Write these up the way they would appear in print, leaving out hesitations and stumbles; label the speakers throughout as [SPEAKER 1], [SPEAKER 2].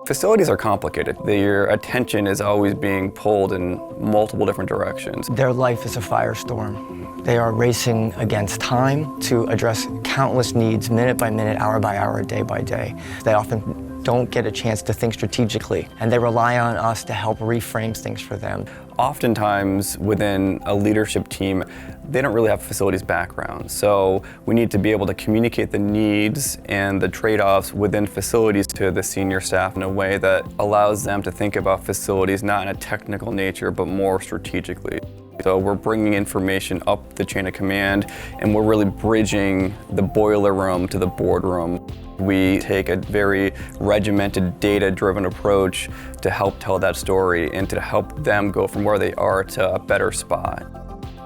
[SPEAKER 1] Facilities are complicated. Your attention is always being pulled in multiple different directions.
[SPEAKER 2] Their life is a firestorm. They are racing against time to address countless needs minute by minute, hour by hour, day by day. They often don't get a chance to think strategically, and they rely on us to help reframe things for them.
[SPEAKER 1] Oftentimes within a leadership team, they don't really have a facilities background. So we need to be able to communicate the needs and the trade-offs within facilities to the senior staff in a way that allows them to think about facilities not in a technical nature, but more strategically. So we're bringing information up the chain of command, and we're really bridging the boiler room to the boardroom. We take a very regimented, data-driven approach to help tell that story and to help them go from where they are to a better spot.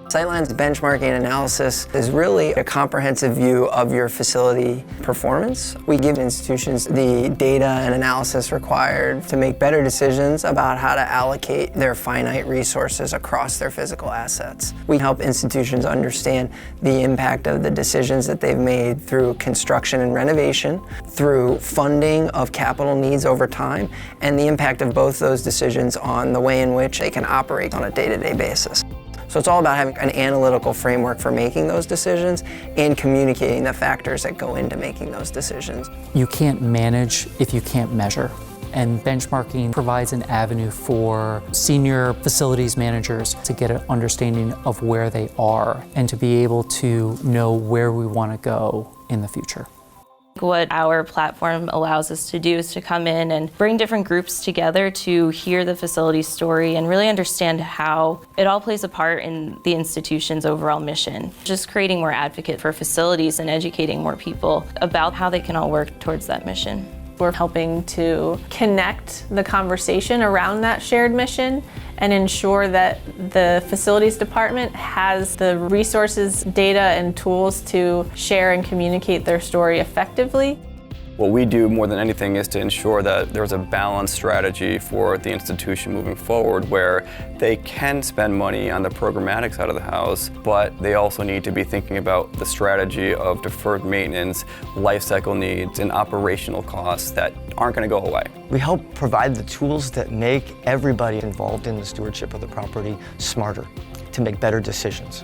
[SPEAKER 3] Sightline's benchmarking analysis is really a comprehensive view of your facility performance. We give institutions the data and analysis required to make better decisions about how to allocate their finite resources across their physical assets. We help institutions understand the impact of the decisions that they've made through construction and renovation, through funding of capital needs over time, and the impact of both those decisions on the way in which they can operate on a day-to-day basis. So it's all about having an analytical framework for making those decisions and communicating the factors that go into making those decisions.
[SPEAKER 4] You can't manage if you can't measure. And benchmarking provides an avenue for senior facilities managers to get an understanding of where they are and to be able to know where we want to go in the future.
[SPEAKER 5] What our platform allows us to do is to come in and bring different groups together to hear the facility story and really understand how it all plays a part in the institution's overall mission. Just creating more advocates for facilities and educating more people about how they can all work towards that mission.
[SPEAKER 6] We're helping to connect the conversation around that shared mission and ensure that the facilities department has the resources, data, and tools to share and communicate their story effectively.
[SPEAKER 1] What we do more than anything is to ensure that there's a balanced strategy for the institution moving forward where they can spend money on the programmatic side of the house, but they also need to be thinking about the strategy of deferred maintenance, life cycle needs, and operational costs that aren't going to go away.
[SPEAKER 2] We help provide the tools that make everybody involved in the stewardship of the property smarter, to make better decisions.